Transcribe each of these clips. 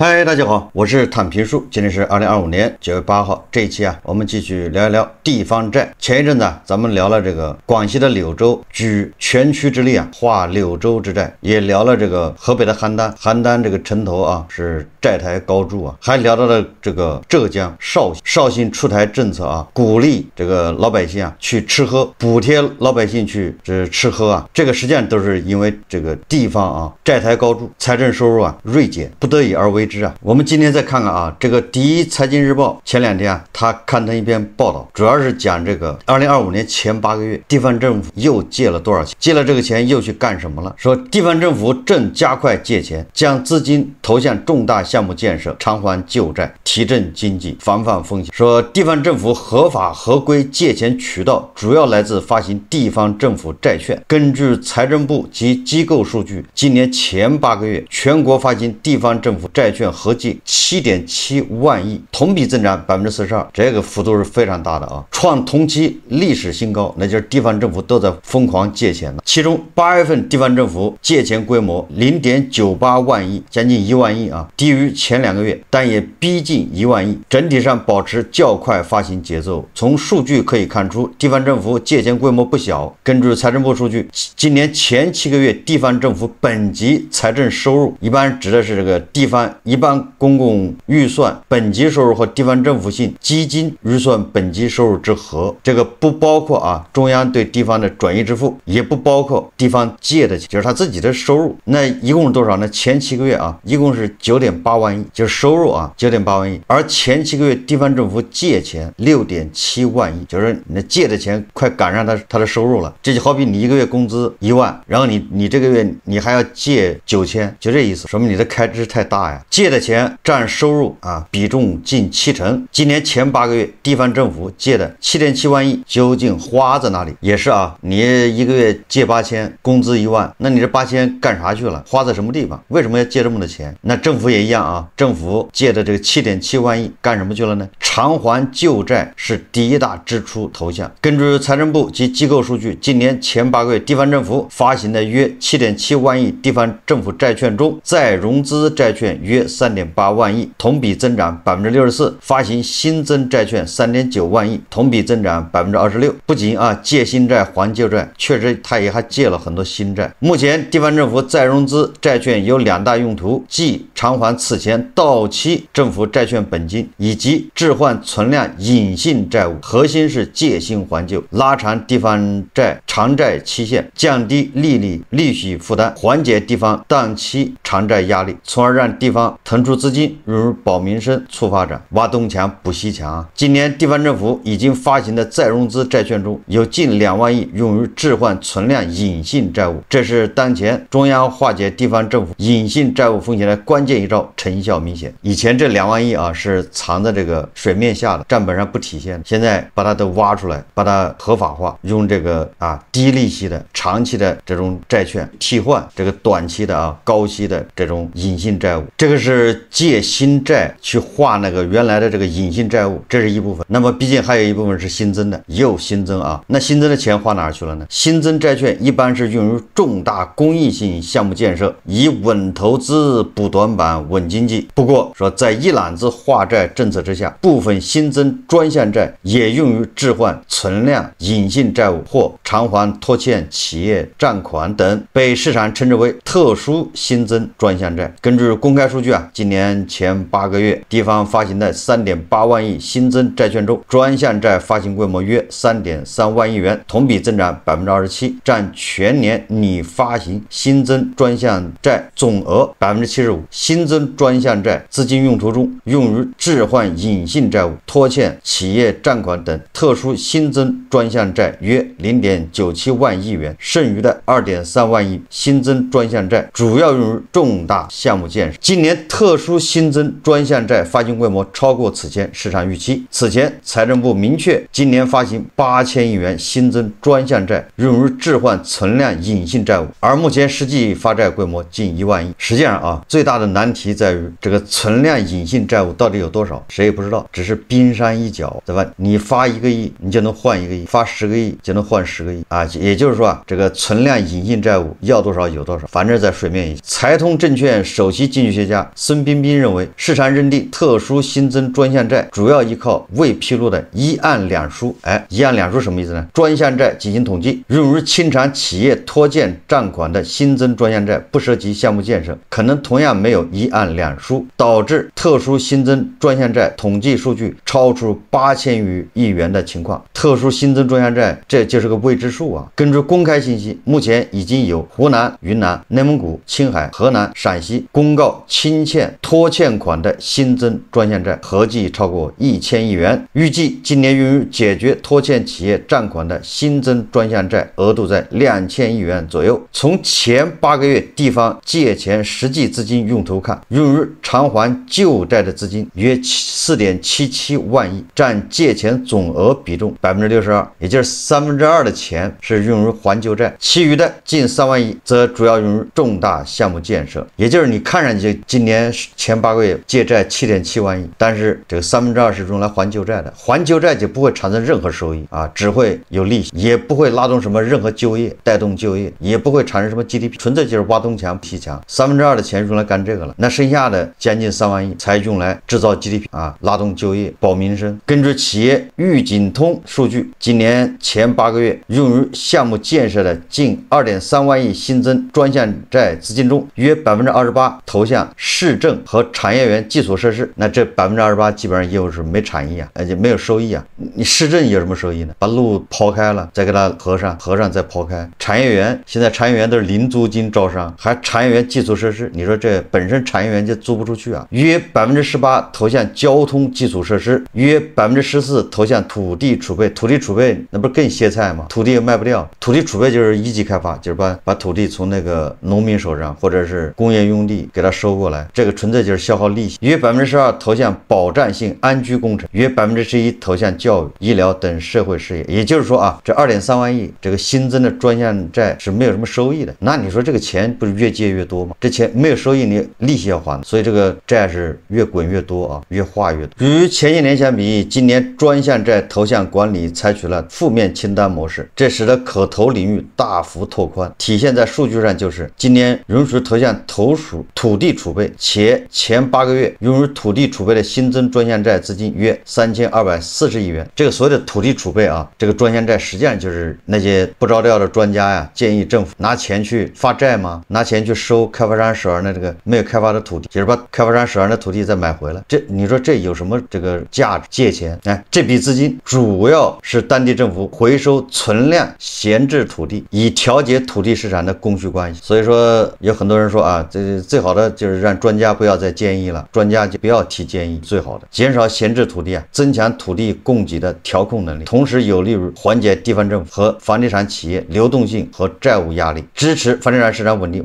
嗨，大家好，我是坦平叔，今天是2025年9月8号。这一期我们继续聊一聊地方债。前一阵子咱们聊了这个广西的柳州举全区之力划柳州之债，也聊了这个河北的邯郸这个城头是债台高筑还聊到了这个浙江绍兴出台政策鼓励这个老百姓去吃喝，补贴老百姓去吃喝这个实际上都是因为这个地方债台高筑，财政收入锐减，不得已而为之。我们今天再看看这个第一财经日报前2天他刊登一篇报道，主要是讲这个2025年前8个月地方政府又借了多少钱，借了这个钱又去干什么了。说地方政府正加快借钱，将资金投向重大项目建设，偿还旧债，提振经济，防范风险。说地方政府合法合规借钱渠道主要来自发行地方政府债券。根据财政部及机构数据，今年前8个月全国发行地方政府债券合计7.7万亿，同比增长42%，这个幅度是非常大的创同期历史新高。那就是地方政府都在疯狂借钱了。其中8月份地方政府借钱规模0.98万亿，将近1万亿低于前2个月，但也逼近1万亿，整体上保持较快发行节奏。从数据可以看出，地方政府借钱规模不小。根据财政部数据，今年前7个月地方政府本级财政收入，一般指的是这个地方一般公共预算本级收入和地方政府性基金预算本级收入之和，这个不包括中央对地方的转移支付，也不包括地方借的钱，就是他自己的收入。那一共是多少呢？前7个月一共是9.8万亿，就是收入9.8万亿，而前7个月地方政府借钱6.7万亿，就是你借的钱快赶上他的收入了。这就好比你一个月工资1万，然后你这个月你还要借9000，就这意思，说明你的开支太大呀。借的钱占收入比重近70%。今年前8个月地方政府借的7.7万亿究竟花在哪里？也是你一个月借8000，工资1万，那你这8000干啥去了？花在什么地方？为什么要借这么多钱？那政府也一样政府借的这个7.7万亿干什么去了呢？偿还旧债是第一大支出头项。根据财政部及机构数据，今年前8个月地方政府发行的约7.7万亿地方政府债券中，再融资债券约3.8万亿，同比增长64%，发行新增债券3.9万亿，同比增长26%。不仅借新债还旧债，确实他也还借了很多新债。目前地方政府再融资债券有2大用途，即偿还此前到期政府债券本金，以及置换存量隐性债务，核心是借新还旧，拉长地方债偿债期限，降低利息负担，缓解地方当期偿债压力，从而让地方腾出资金融入保民生、促发展，挖东墙补西墙今年地方政府已经发行的再融资债券中，有近2万亿用于置换存量隐性债务，这是当前中央化解地方政府隐性债务风险的关键一招，成效明显。以前这2万亿是藏在这个水面下的，账本上不体现，现在把它都挖出来，把它合法化，用这个低利息的长期的这种债券替换这个短期的高息的这种隐性债务。这个是借新债去划那个原来的这个隐性债务，这是一部分。那么毕竟还有一部分是新增的，又新增那新增的钱花哪儿去了呢？新增债券一般是用于重大公益性项目建设，以稳投资、补短板、稳经济。不过说在一揽子划债政策之下，部分新增专项债也用于置换存量隐性债务或偿还拖欠企业账款等，被市场称之为特殊新增专项债。根据公开数据今年前8个月地方发行的3.8万亿新增债券中，专项债发行规模约3.3万亿元，同比增长27%，占全年拟发行新增专项债总额75%。新增专项债资金用途中，用于置换隐性债务、拖欠企业账款等特殊新增专项债约0.97万亿元，剩余的2.3万亿新增专项债主要用于重大项目建设。今年特殊新增专项债发行规模超过此前市场预期。此前财政部明确，今年发行8000亿元新增专项债，用于置换存量隐性债务，而目前实际发债规模近1万亿。实际上最大的难题在于这个存量隐性债务到底有多少，谁也不知道，只是冰山一角，对吧？你发1个亿，你就能换1个亿；发10个亿就能换10个亿也就是说这个存量隐性债务要多少有多少，反正在水面以下。财通证券首席经济学家孙彬彬认为，市场认定特殊新增专项债主要依靠未披露的一案两书。一案两书什么意思呢？专项债进行统计，用于清偿企业拖欠账款的新增专项债不涉及项目建设，可能同样没有一案两书，导致特殊新增专项债统计数据超出8000余亿元的情况。特殊新增专项债这就是个未知数啊！根据公开信息，目前已经有湖南、云南、内蒙古、青海、河南、陕西公告清欠拖欠款的新增专项债合计超过1000亿元，预计今年用于解决拖欠企业账款的新增专项债额度在2000亿元左右。从前8个月地方借钱实际资金用途看，用于偿还旧债的资金约4.77万亿，占借钱总额比重62%，也就是2/3的钱是用于还旧债，其余的近3万亿则主要用于重大项目建设。也就是你看上去今年前8个月借债7.7万亿，但是这个2/3是用来还旧债的，还旧债就不会产生任何收益啊，只会有利息，也不会拉动什么任何就业，带动就业，也不会产生什么 GDP， 纯粹就是挖东墙劈墙。2/3的钱用来干这个了，那剩下的将近3万亿才用来制造 GDP 啊，拉动就业，保民生。根据企业预警通数据，今年前8个月用于项目建设的近2.3万亿新增专项债资金中，约28%投向市政和产业园基础设施。那这28%基本上业务是没产业啊，而且没有收益啊。你市政有什么收益呢？把路刨开了，再给它合上再刨开。产业园现在产业园都是零租金招商，还产业园基础设施，你说这本身产业园就租不出去啊。约18%投向交通基础设施，约14%投向土地储备。土地储备那不是更歇菜吗？土地也卖不掉。土地储备就是一级开发，就是把土地从那个农民手上或者是工业用地给它收过来，这个纯粹就是消耗利息。约12%投向保障性安居工程，约11%投向教育、医疗等社会事业。也就是说啊，这2.3万亿这个新增的专项债是没有什么收益的。那你说这个钱不是越借越多吗？这钱没有收益，你利息要还，所以这个债是越滚越多啊，越化越多。与前些年相比，今年专项债投向管理采取了负面清单模式，这使得可投领域大幅拓宽。体现在数据上就是今年允许投向投属土地储备，且前8个月用于土地储备的新增专项债资金约3240亿元。这个所谓的土地储备啊，这个专项债实际上就是那些不着调的专家呀，建议政府拿钱去发债吗？拿钱去收开发商手上的这个没有开发的土地，就是把开发商手上的土地再买回来。这你说这有什么这个价值？借钱，这笔资金主要是当地政府回收存量闲置土地，以调节土地市场的供需关系。所以说有很多人说啊，这最好的就是让专家不要再建议了，专家就不要提建议，最好的减少闲置土地啊，增强土地供给的调控能力，同时有利于缓解地方政府和房地产企业流动性和债务压力，支持房地产市场稳定。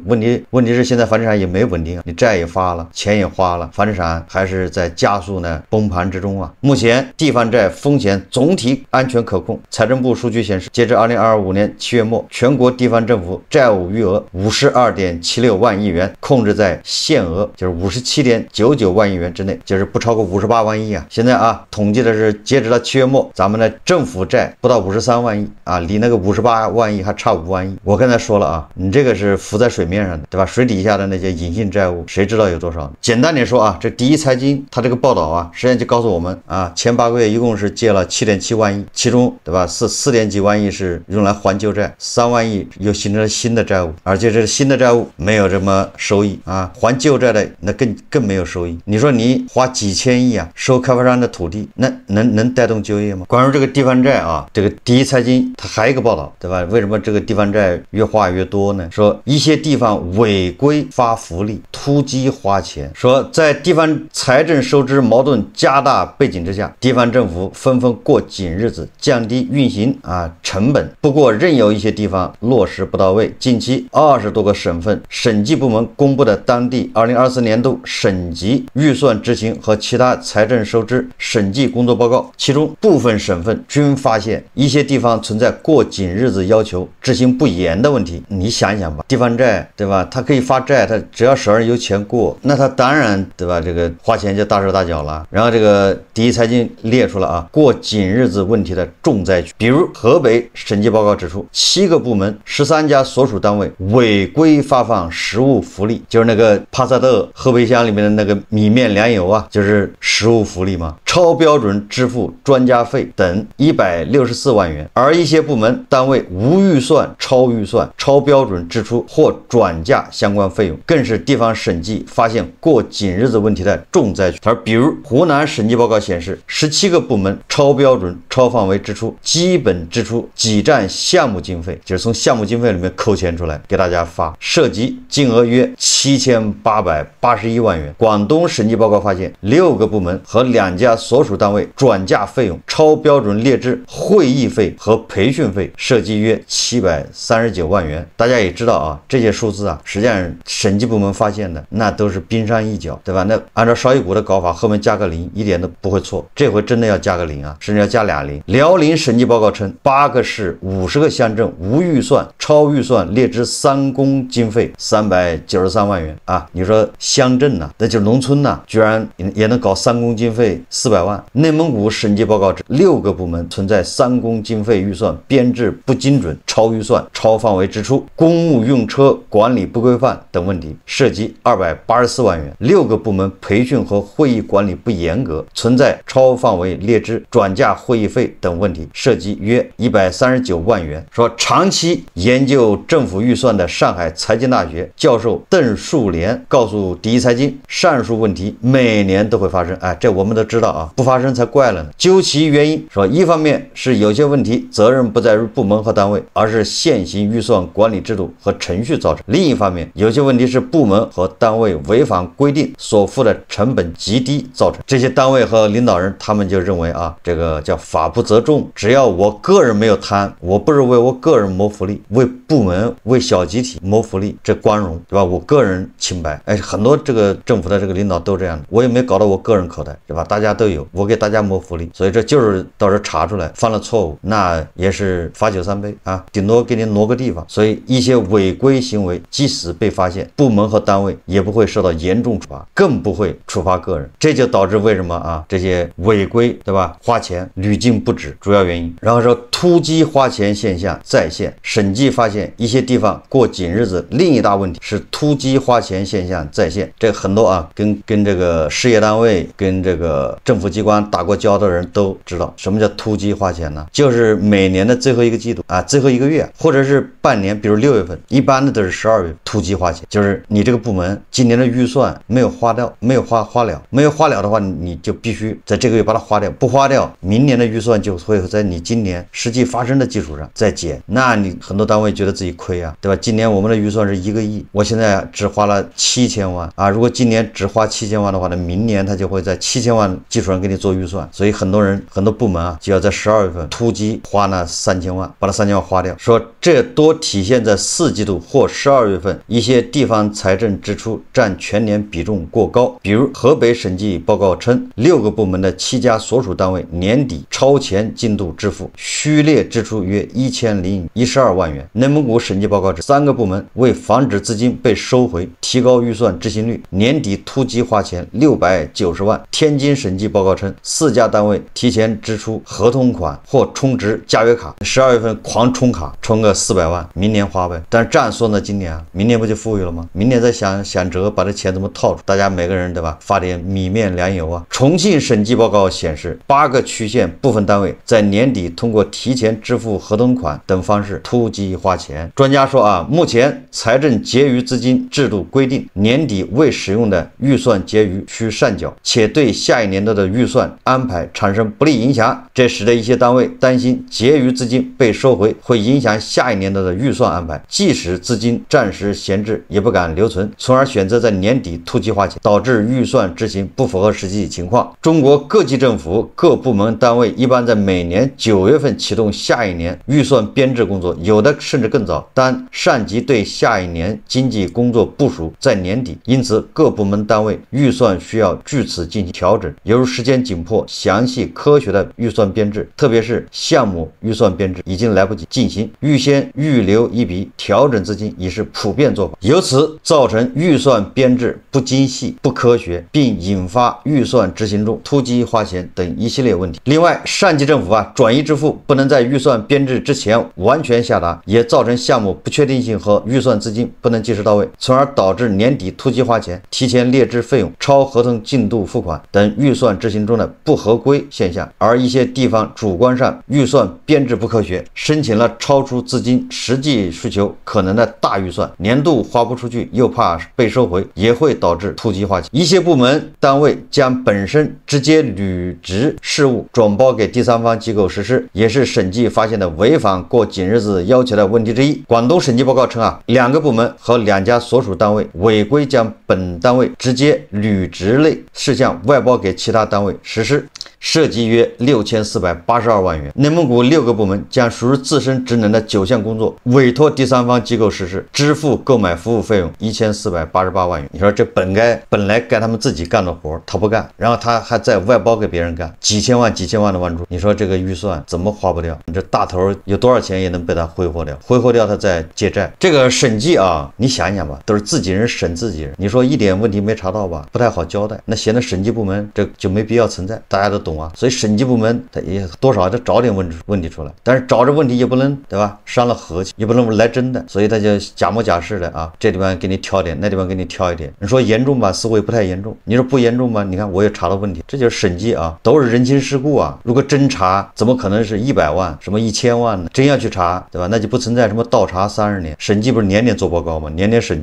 问题是现在房地产也没稳定啊，你债也发了，钱也花了，房地产还是在加速呢崩盘之中啊。目前地方债风险总体安全可控。财政部数据显示，截至2025年7月末，全国地方政府债务余额52.76万亿元，控制在限额就是57.99万亿元之内，就是不超过58万亿啊。现在啊，统计的是截止到7月末，咱们的政府债不到53万亿啊，离那个58万亿还差5万亿。我刚才说了啊，你这个是浮在水面上的，对吧？水底下的那些隐性债务，谁知道有多少？简单点说啊，这第一财经它这个报道啊，实际上就告诉我们啊，前8个月一共是借了7.7万亿，其中对吧4点几万亿是用来还旧债，3万亿又形成了新的债务，而且这个新的债务没有什么收益啊，还旧债的那更没有收益。你说你花几千亿啊收开发商的土地，那能带动就业吗？关于这个地方债啊，这个第一财经它还有一个报道，对吧？为什么这个地方债越花越多呢？说一些地方违规发福利，突击花钱。说在地方财政收支矛盾加大背景之下，地方政府纷纷过紧日子，降低运行成本。不过仍有一些地方落实不到位。近期20多个省份审计部门公布的当地2024年度省级预算执行和其他财政收支审计工作报告，其中部分省份均发现一些地方存在过紧日子要求执行不严的问题。你想想吧，地方债对吧，它可以发债，它只要手上有钱过，那它当然对吧，这个花钱就大手大脚了。然后这个第一财经列出了过紧日子问题的重灾区，比如河北审计报告指出，7个部门13家所属单位违规发放实物福利，就是那个帕萨特乐河北乡里面的那个米面粮油啊，就是食物福利嘛。超标准支付专家费等164万元，而一些部门单位无预算、超预算、超标准支出或转嫁相关费用，更是地方审计发现过紧日子问题的重灾区。而比如湖南审计报告显示，17个部门超标准、超范围支出基本支出挤占项目经费，就是从项目经费里面扣钱出来给大家发，涉及金额约7881万元。广东审计报告发现，6个部门和2家所属单位转嫁费用超标准列支会议费和培训费，涉及约739万元。大家也知道啊，这些数字啊，实际上审计部门发现的那都是冰山一角，对吧？那按照邵一股的搞法，后面加个0一点都不会错。这回真的要加个0啊，甚至要加俩0。辽宁审计报告称，8个市50个乡镇无预算、超预算列支3公经费393万元啊！你说乡镇呐，那就是农村呐，居然也能搞3公经费400万。内蒙古审计报告指，6个部门存在3公经费预算编制不精准、超预算、超范围支出、公务用车管理不规范等问题，涉及284万元。6个部门培训和会议管理不严格，存在超范围列支、转嫁会议费等问题，涉及约139万元。说长期研究政府预算的上海财经大学教授邓树莲告诉第一财经，上述问题每年都会发生。哎，这我们都知道啊，不发生才怪了呢。究其原因，说一方面是有些问题责任不在于部门和单位，而是现行预算管理制度和程序造成；另一方面，有些问题是部门和单位违反规定所付的成本极低造成。这些单位和领导人他们就认为啊，这个叫法不责众，只要我个人没有贪，我不是为我个人谋福利，为部门为小集体谋福利，这光荣，对吧？我个人清白。哎，很多这个政府的这个领导都这样的，我也没搞到我个人口袋，对吧？大家都有，我给大家谋福利，所以这就是到时候查出来犯了错误，那也是罚酒3杯啊，顶多给你挪个地方。所以一些违规行为即使被发现，部门和单位也不会受到严重处罚，更不会处罚个人。这就导致为什么啊这些违规，对吧？花钱屡禁不止，主要原因。然后说突击花钱现象再现，审计发现一些地方过紧日子，另一大问题是突击花钱现象再现。这很多啊，跟这个事业单位、跟这个政府机关打过交道的人都知道，什么叫突击花钱呢？就是每年的最后一个季度啊，最后一个月，或者是半年，比如6月份，一般的都是12月突击花钱，就是你这个部门今年的预算没有花掉，没有花了，没有花了的话，你就必须在这个月把它花掉，不花掉，明年的预算就会在你今年实际发生的基础上再减。那你很多单位觉得自己亏啊，对吧？今年我们的预算是1个亿，我现在只花了7000万啊，如果今年只花7000万的话呢，明年他就会在7000万基础上给你做预算，所以很多部门啊就要在12月份突击花那3000万，把那3000万花掉。说这多体现在4季度或12月份一些地方财政支出占全年比重过高，比如河北审计报告称，6个部门的7家所属单位年底超前进度支付虚列支出约1012万元。内蒙古审计报告指，3个部门为防止资金被收回，提高预算执行率，年底突击花钱690万。天津审计报告称，4家单位提前支出合同款或充值加约卡，12月份狂充卡，充个400万，明年花呗。但是这样说呢，今年啊，明年不就富裕了吗？明年再想辙把这钱怎么套出，大家每个人对吧，发点米面粮油啊。重庆审计报告显示，8个区县部分单位在年底通过提前支付合同款等方式突击花钱。专家说啊，目前财政结余资金制度规定，年底未使用的预算结余需上缴，且对下一年度的预算安排产生不利影响，这使得一些单位担心结余资金被收回会影响下一年度的预算安排，即使资金暂时闲置也不敢留存，从而选择在年底突击花钱，导致预算执行不符合实际情况。中国各级政府各部门单位一般在每年9月份启动下一年预算编制工作，有的甚至更早，但上级对下一年经济工作部署在年底，因此各部门单位预算需要据此进行调整。犹如时间紧迫，详细科学的预算编制，特别是项目预算编制已经来不及进行，预先预留一笔调整资金已是普遍做法，由此造成预算编制不精细、不科学，并引发预算执行中突击花钱等一系列问题。另外，上级政府转移支付不能在预算编制之前完全下达，也造成项目不确定性和预算资金不能及时到位，从而导致年底突击花钱、提前列支费用、超合同进度付款等预算执行中的不合规现象。而一些地方主观上预算编制不科学，申请了超出资金实际需求可能的大预算，年度花不出去，又怕被收回，也会导致突击花钱。一些部门单位将本身直接履职事务转包给第三方机构实施，也是审计发现的违反过紧日子要求的问题之一。广东审计报告称2个部门和2家所属单位违规将本单位直接履职类事项外包给其他单位实施，涉及约6482万元。内蒙古6个部门将属于自身职能的9项工作委托第三方机构实施，支付购买服务费用1488万元。你说这本来该他们自己干的活他不干，然后他还在外包给别人干，几千万的万出，你说这个预算怎么花不掉？你这大头有多少钱也能被他挥霍掉他再借债。这个审计你想一想吧，都是自己人审自己人，你说一点问题没查到吧，不太好交代。那显得审计部门这就没必要存在，大家都懂所以审计部门他也多少得找点问题出来，但是找着问题也不能对吧，伤了和气，也不能来真的，所以他就假模假式的这地方给你挑点，那地方给你挑一点。你说严重吧，似乎也不太严重；你说不严重吧，你看我也查到问题，这就是审计都是人情世故如果真查，怎么可能是100万什么1000万呢？真要去查，对吧？那就不存在什么倒查30年。审计不是年年做报告吗？年年审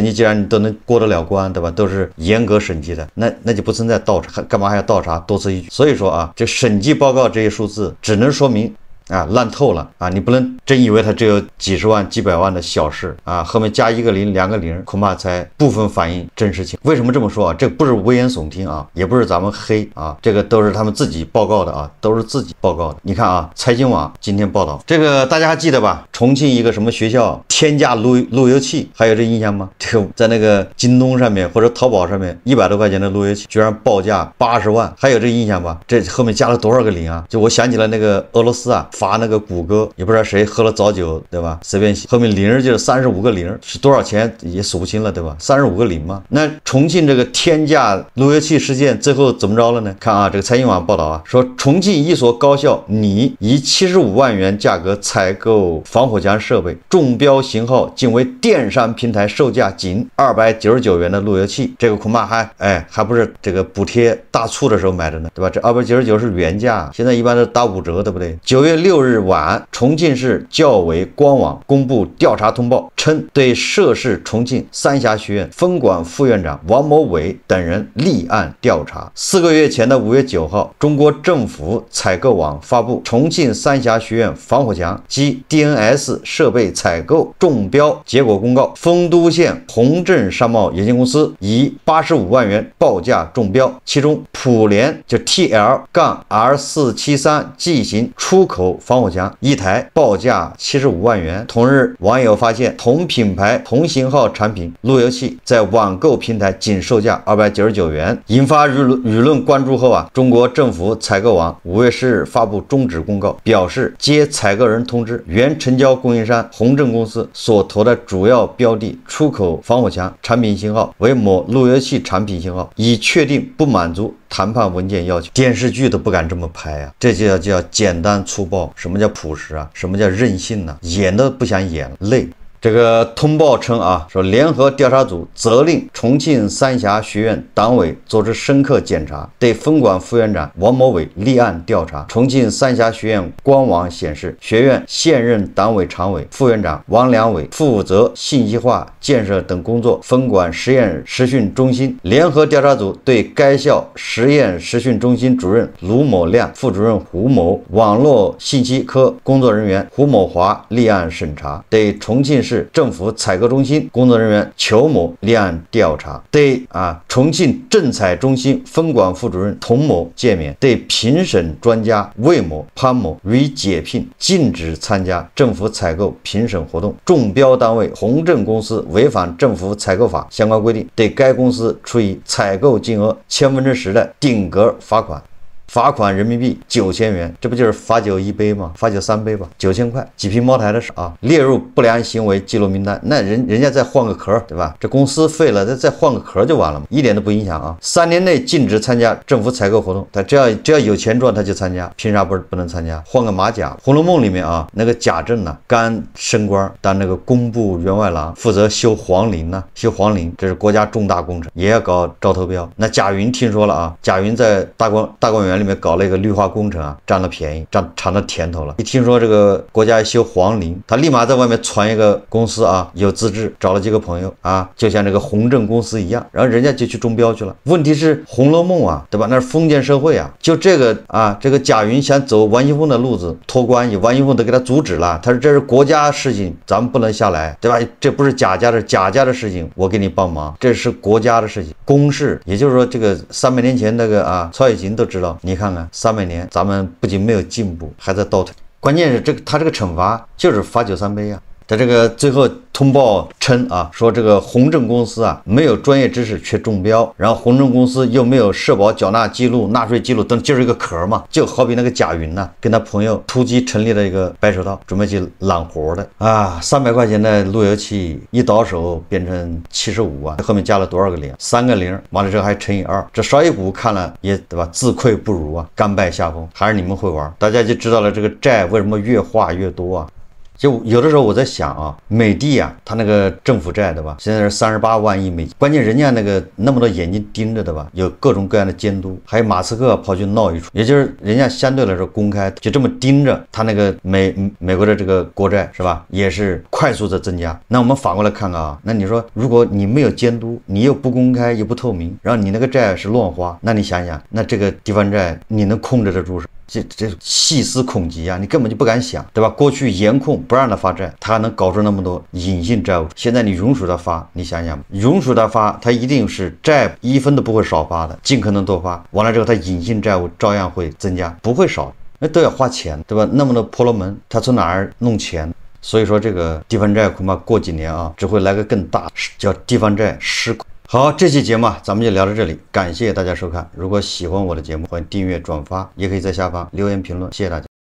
计，既然你都能过得了关，对吧？都是严格审计的，那就不存在倒查，干嘛还要倒查？多此一举。所以说这审计报告这些数字只能说明烂透了你不能真以为它只有几十万几百万的小事后面加1个0 2个0，恐怕才部分反映真实情。为什么这么说这不是危言耸听也不是咱们黑这个都是他们自己报告的都是自己报告的。你看财经网今天报道这个，大家还记得吧？重庆一个什么学校天价路由器，还有这印象吗？这个在那个京东上面或者淘宝上面100多块钱的路由器居然报价80万，还有这印象吧？这后面加了多少个0就我想起了那个俄罗斯罚那个谷歌，也不知道谁喝了早酒，对吧？随便写，后面0就是35个0，是多少钱也数不清了，对吧？35个0嘛。那重庆这个天价路由器事件最后怎么着了呢？看这个财经网报道说重庆一所高校拟以75万元价格采购防火墙设备，中标型号竟为电商平台售价仅299元的路由器，这个恐怕还不是这个补贴大促的时候买的呢，对吧？这299是原价，现在一般都打5折，对不对？9月6日晚，重庆市教委官网公布调查通报，称对涉事重庆三峡学院分管副院长王某伟等人立案调查。4个月前的5月9号，中国政府采购网发布重庆三峡学院防火墙及 DNS 设备采购中标结果公告，丰都县宏正商贸有限公司以85万元报价中标，其中普联就 TL-R473 G 型出口防火墙一台报价75万元。同日，网友发现同品牌同型号产品路由器在网购平台仅售价299元，引发舆论关注后中国政府采购网5月10日发布终止公告，表示接采购人通知，原成交供应商宏正公司所投的主要标的出口防火墙产品型号为某路由器产品型号，已确定不满足谈判文件要求。电视剧都不敢这么拍这就叫简单粗暴。什么叫朴实什么叫任性呢？演都不想演了，累。这个通报称说联合调查组责令重庆三峡学院党委做出深刻检查，对分管副院长王某伟立案调查。重庆三峡学院官网显示，学院现任党委常委、副院长王良伟负责信息化建设等工作，分管实验实训中心。联合调查组对该校实验实训中心主任卢某亮、副主任胡某、网络信息科工作人员胡某华立案审查，对重庆市市政府采购中心工作人员裘某立案调查，对重庆政采中心分管副主任童某诫勉，对评审专家魏某、潘某予以解聘，禁止参加政府采购评审活动。中标单位宏正公司违反政府采购法相关规定，对该公司处以采购金额10%的定额罚款。罚款人民币9000元，这不就是罚酒一杯吗？罚酒3杯吧，9000块，几瓶茅台的事啊，列入不良行为记录名单。那人家再换个壳，对吧？这公司废了，再换个壳就完了嘛，一点都不影响啊。3年内禁止参加政府采购活动，他只要有钱赚他就参加，凭啥不能参加？换个马甲。《红楼梦》里面啊，那个贾政呢，刚升官当那个工部员外郎，负责修皇陵呢，修皇陵这是国家重大工程，也要搞招投标。那贾云听说了啊，贾云在大观园里面搞了一个绿化工程啊，占了便宜，尝到甜头了。一听说这个国家修皇陵，他立马在外面传一个公司啊，有资质，找了几个朋友啊，就像这个宏正公司一样，然后人家就去中标去了。问题是《红楼梦》啊，对吧？那是封建社会啊，就这个贾云想走王熙凤的路子，托关系，王熙凤都给他阻止了。他说这是国家事情，咱们不能下来，对吧？这不是贾家的事情，我给你帮忙，这是国家的事情，公事。也就是说，这个300年前那个曹雪芹都知道，你看看300年，咱们不仅没有进步，还在倒退。关键是他这个惩罚就是罚酒3杯啊。他这个最后通报称啊，说这个宏正公司啊没有专业知识却中标，然后宏正公司又没有社保缴纳记录、纳税记录等，就是一个壳嘛。就好比那个贾云呢，跟他朋友突击成立了一个白手套，准备去揽活的啊。300块钱的路由器一倒手变成75万，后面加了多少个零？3个零，完了之后还乘以2，这少一股看了也对吧？自愧不如啊，甘拜下风。还是你们会玩，大家就知道了这个债为什么越画越多啊。就有的时候我在想啊，美的啊，他那个政府债对吧？现在是38万亿美金，关键人家那个那么多眼睛盯着对吧？有各种各样的监督，还有马斯克跑去闹一出，也就是人家相对来说公开，就这么盯着他那个美国的这个国债是吧？也是快速的增加。那我们反过来看看啊，那你说如果你没有监督，你又不公开又不透明，然后你那个债是乱花，那你想想，那这个地方债你能控制得住？这细思恐极啊，你根本就不敢想，对吧？过去严控不让他发债，他还能搞出那么多隐性债务。现在你允许他发，你想想，允许他发，他一定是债1分都不会少发的，尽可能多发。完了之后，他隐性债务照样会增加，不会少，那都要花钱，对吧？那么多婆罗门，他从哪儿弄钱？所以说这个地方债恐怕过几年啊，只会来个更大，叫地方债失控。好，这期节目咱们就聊到这里，感谢大家收看。如果喜欢我的节目，欢迎订阅、转发，也可以在下方留言评论，谢谢大家。